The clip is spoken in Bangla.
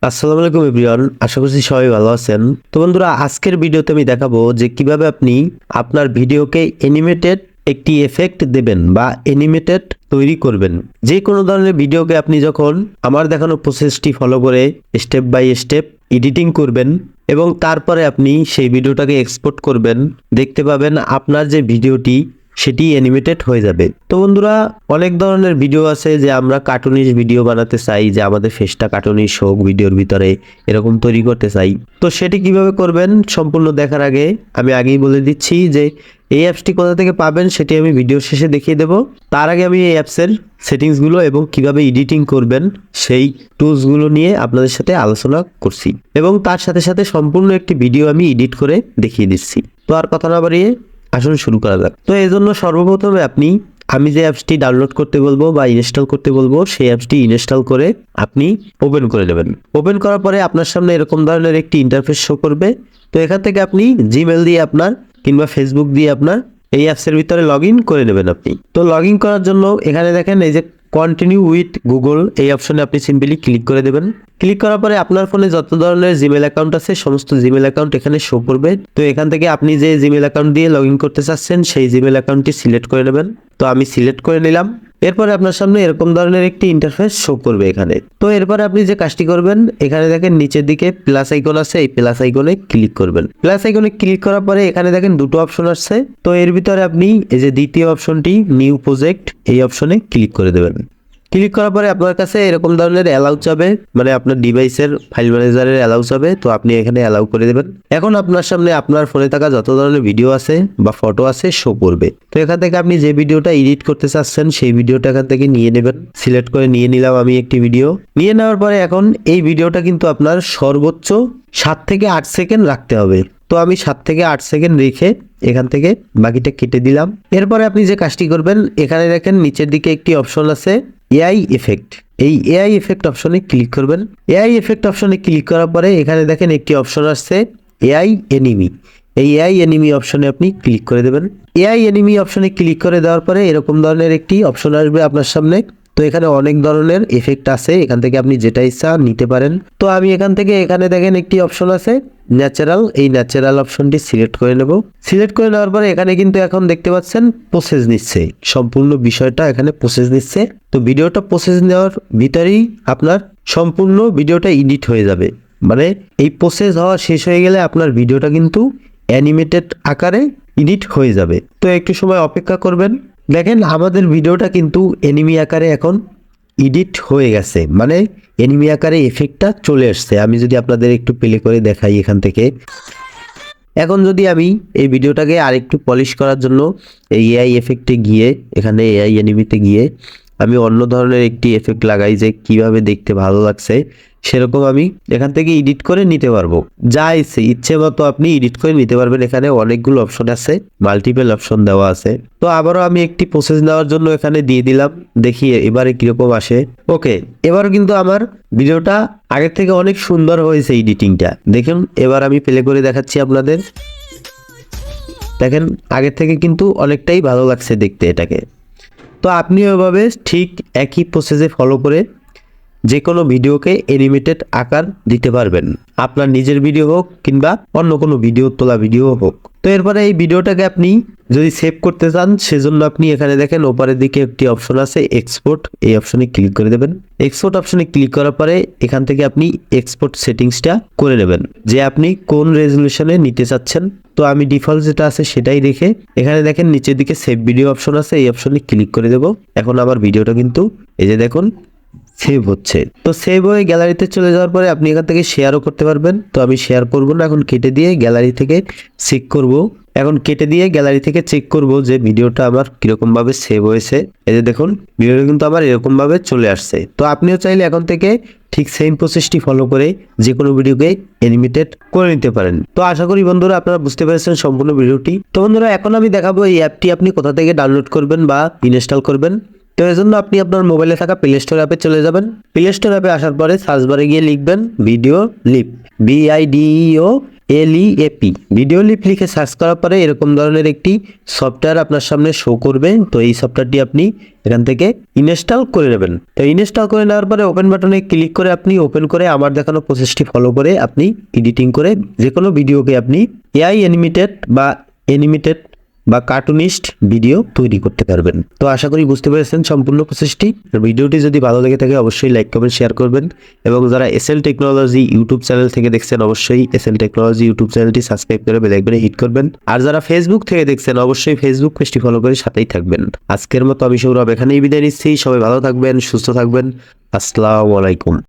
আসসালামু আলাইকুম এভরিওয়ান, আশা করছি সবাই ভালো আছেন। তো বন্ধুরা, আজকের ভিডিওতে আমি দেখাবো যে কিভাবে আপনি আপনার ভিডিওকে অ্যানিমেটেড একটি এফেক্ট দেবেন বা অ্যানিমেটেড তৈরি করবেন। যে কোনো ধরনের ভিডিওকে আপনি যখন আমার দেখানো প্রসেসটি ফলো করে স্টেপ বাই স্টেপ এডিটিং করবেন এবং তারপরে আপনি সেই ভিডিওটাকে এক্সপোর্ট করবেন, দেখতে পাবেন আপনার যে ভিডিওটি সেটি অ্যানিমেটেড হয়ে যাবে। তো বন্ধুরা, অনেক ধরনের ভিডিও আছে যে আমরা কার্টুনিশ ভিডিও বানাতে চাই, যে আমাদের ফেসটা কার্টুনিশ হোক ভিডিওর ভিতরে, এরকম তৈরি করতে চাই। তো সেটি কিভাবে করবেন সম্পূর্ণ দেখার আগে আমি আগেই বলে দিচ্ছি যে এই অ্যাপসটি কোথা থেকে পাবেন সেটি আমি ভিডিও শেষে দেখিয়ে দেব। তার আগে আমি এই অ্যাপসের সেটিংসগুলো এবং কিভাবে এডিটিং করবেন সেই টুলসগুলো নিয়ে আপনাদের সাথে আলোচনা করছি এবং তার সাথে সাথে সম্পূর্ণ একটি ভিডিও আমি এডিট করে দেখিয়ে দিচ্ছি। তো আর কথা না বাড়িয়ে আসলে শুরু করা যাক। তো এই জন্য সর্বপ্রথমে আমি যে অ্যাপসটি ডাউনলোড করতে বলবো বা ইনস্টল করতে বলবো সেই অ্যাপসটি ইনস্টল করে আপনি ওপেন করে নেবেন। ওপেন করার পরে আপনার সামনে এরকম ধরনের একটি ইন্টারফেস শো করবে। তো এখান থেকে আপনি জিমেল দিয়ে আপনার কিংবা ফেসবুক দিয়ে আপনার এই অ্যাপসের ভিতরে লগ ইন করে নেবেন আপনি। তো লগ ইন করার জন্য এখানে দেখেন এই যে কন্টিনিউ উইথ গুগল, এই অপশনে আপনি সিম্পলি ক্লিক করে দেবেন। ক্লিক করার পরে আপনার ফোনে যত ধরনের জিমেল অ্যাকাউন্ট আছে সমস্ত জিমেল অ্যাকাউন্ট এখানে শো করবে। তো এখান থেকে আপনি যে জিমেল অ্যাকাউন্ট দিয়ে লগ ইন করতে চাচ্ছেন সেই জিমেল অ্যাকাউন্টটি সিলেক্ট করে নেবেন। তো আমি সিলেক্ট করে নিলাম। এরপরে আপনার সামনে এরকম ধরনের একটি ইন্টারফেস শো করবে এখানে। তো এরপরে আপনি যে কাজটি করবেন, এখানে দেখেন নিচের দিকে প্লাস আইকন আছে, এই প্লাস আইকনে ক্লিক করবেন। প্লাস আইকনে ক্লিক করার পরে এখানে দেখেন দুটো অপশন আসছে। তো এর ভিতরে আপনি এই যে দ্বিতীয় অপশনটি নিউ প্রজেক্ট, এই অপশনে ক্লিক করে দেবেন। ক্লিক করার পরে আপনার কাছে এরকম ধরনের অ্যালাউ চাবে, মানে আপনার ডিভাইসের ফাইল ম্যানেজারের অ্যালাউ চাবে। তো আপনি এখানে অ্যালাউ করে দেবেন। এখন আপনার সামনে আপনার ফোনে থাকা যত ধরনের ভিডিও আছে বা ফটো আছে শো করবে। তো এখান থেকে আপনি যে ভিডিওটা এডিট করতে চাচ্ছেন সেই ভিডিওটা এখান থেকে নিয়ে নেবেন। সিলেক্ট করে নিয়ে নিলাম আমি একটি ভিডিও। নিয়ে নেওয়ার পরে এখন এই ভিডিওটা কিন্তু আপনার সর্বোচ্চ 7 থেকে 8 সেকেন্ড রাখতে হবে। তো আমি 7 থেকে 8 সেকেন্ড রেখে এখান থেকে বাকিটা কেটে দিলাম। এরপরে আপনি যে কাজটি করবেন, এখানে দেখেন নিচের দিকে একটি অপশন আছে এআই এফেক্ট। এই এআই এফেক্ট অপশনে ক্লিক করবেন। এআই এফেক্ট অপশনে ক্লিক করার পরে এখানে দেখেন একটি অপশন আসছে এআই এনিমি। এই এআই এনিমি অপশনে আপনি ক্লিক করে দেবেন। এআই এনিমি অপশনে ক্লিক করে দেওয়ার পরে এরকম ধরনের একটি অপশন আসবে আপনার সামনে। তো এখানে অনেক ধরনের এফেক্ট আছে, এখান থেকে আপনি যেটা ইচ্ছা নিতে পারেন। তো আমি এখান থেকে এখানে দেখেন একটি অপশন আছে ন্যাচারাল, এই ন্যাচারাল অপশনটি সিলেক্ট করে নেব। সিলেক্ট করে নেওয়ার পরে এখানে কিন্তু এখন দেখতে পাচ্ছেন প্রসেস নিচ্ছে, সম্পূর্ণ বিষয়টা এখানে প্রসেস নিচ্ছে। তো ভিডিওটা প্রসেস নেওয়ার ভিতরেই আপনার সম্পূর্ণ ভিডিওটা এডিট হয়ে যাবে। মানে এই প্রসেস হওয়া শেষ হয়ে গেলে আপনার ভিডিওটা কিন্তু অ্যানিমেটেড আকারে এডিট হয়ে যাবে। তো একটু সময় অপেক্ষা করবেন। দেখেন আমাদের ভিডিওটা কিন্তু অ্যানিমি আকারে এখন এডিট হয়ে গেছে, মানে অ্যানিমি আকারে এফেক্টটা চলে আসছে। আমি যদি আপনাদের একটু প্লে করে দেখাই এখান থেকে, এখন যদি আমি এই ভিডিওটাকে আরেকটু পলিশ করার জন্য এই এআই এফেক্টে গিয়ে এখানে এআই অ্যানিমিতে গিয়ে আমি অন্য ধরনের একটি এফেক্ট লাগাই যে কিভাবে দেখতে ভালো লাগছে, সেরকম আমি এখান থেকে এডিট করে নিতে পারবো। যা ইচ্ছে মতো আপনি এডিট করে নিতে পারবেন। এখানে অনেকগুলো অপশন আছে, মাল্টিপল অপশন দেওয়া আছে। তো আবারও আমি একটি প্রসেস নেওয়ার জন্য এখানে দিয়ে দিলাম, দেখি এবারে কিরকম আসে। ওকে, এবার কিন্তু আমার ভিডিওটা আগের থেকে অনেক সুন্দর হয়েছে এডিটিংটা। দেখুন এবার আমি প্লে করে দেখাচ্ছি আপনাদের। দেখেন আগের থেকে কিন্তু অনেকটাই ভালো লাগছে দেখতে এটাকে। তো আপনি ওইভাবে ঠিক একই প্রসেসে ফলো করে যে কোনো ভিডিওকে অ্যানিমেটেড আকার দিতে পারবেন, আপনার নিজের ভিডিও হোক কিংবা অন্য কোনো ভিডিও তোলা ভিডিও হোক। তো এরপরে এই ভিডিওটাকে আপনি যদি সেভ করতে চান সেজন্য আপনি এখানে দেখেন ওপরের দিকে একটি অপশন আছে এক্সপোর্ট, এই অপশনে ক্লিক করে দেবেন। এক্সপোর্ট অপশনে ক্লিক করার পরে এখান থেকে আপনি এক্সপোর্ট সেটিংসটা করে নেবেন যে আপনি কোন রেজলিউশনে নিতে চাচ্ছেন। তো আমি ডিফল্ট যেটা আছে সেটাই রেখে এখানে দেখেন নিচের দিকে সেভ ভিডিও অপশন আছে, এই অপশনে ক্লিক করে দেব। এখন আমার ভিডিওটা কিন্তু এই যে দেখুন সেভ হচ্ছে। তো সেভ হয়ে গ্যালারিতে চলে যাওয়ার পরে আপনি এখান থেকে শেয়ারও করতে পারবেন। তো আমি শেয়ার করব না, এখন কেটে দিয়ে গ্যালারি থেকে চেক করব। এখন কেটে দিয়ে গ্যালারি থেকে চেক করব যে ভিডিওটা আমার কিরকম ভাবে সেভ হয়েছে। এই যে দেখুন ভিডিওটা কিন্তু আমার এরকম ভাবে চলে আসছে। তো আপনিও চাইলে এখন থেকে ঠিক সেম প্রসেসটি ফলো করে যে কোনো ভিডিওকে অ্যানিমেটেড করে নিতে পারেন। তো আশা করি বন্ধুরা আপনারা বুঝতে পেরেছেন সম্পূর্ণ ভিডিওটি। তো বন্ধুরা এখন আমি দেখাবো এই অ্যাপটি আপনি কোথা থেকে ডাউনলোড করবেন বা ইনস্টল করবেন। তো এর জন্য আপনি আপনার মোবাইলে থাকা প্লে স্টোর অ্যাপে চলে যাবেন। প্লে স্টোর অ্যাপে আসার পরে সার্চ বারে গিয়ে লিখবেন video leap, VIDEO LEAP video leap লিখে সার্চ করার পরে এরকম ধরনের একটি সফটওয়্যার আপনার সামনে শো করবে। তো এই সফটওয়্যারটি আপনি এখান থেকে ইনস্টল করে নেবেন। তো ইনস্টল করে নেওয়ার পরে ওপেন বাটনে ক্লিক করে আপনি ওপেন করে আমার দেখানো প্রসেসটি ফলো করে আপনি এডিটিং করে যে কোনো ভিডিওকে আপনি AI অ্যানিমেটেড বা কার্টুনিস্ট ভিডিও তৈরি করতে পারবেন। তো আশা করি বুঝতে পেরেছেন সম্পূর্ণ প্রসেসটি। ভিডিওটি যদি ভালো লেগে থাকে অবশ্যই লাইক কমেন্ট শেয়ার করবেন এবং যারা এসএল টেকনোলজি ইউটিউব চ্যানেল থেকে দেখছেন অবশ্যই এসএল টেকনোলজি ইউটিউব চ্যানেলটি সাবস্ক্রাইব করে বেল আইকনে হিট করবেন। আর যারা ফেসবুক থেকে দেখছেন অবশ্যই ফেসবুক পেজটি ফলো করে সাথেই থাকবেন। আজকের মতো আমি সৌরভ এখানেই বিদায় নিচ্ছি। সবাই ভালো থাকবেন, সুস্থ থাকবেন। আসসালামু আলাইকুম।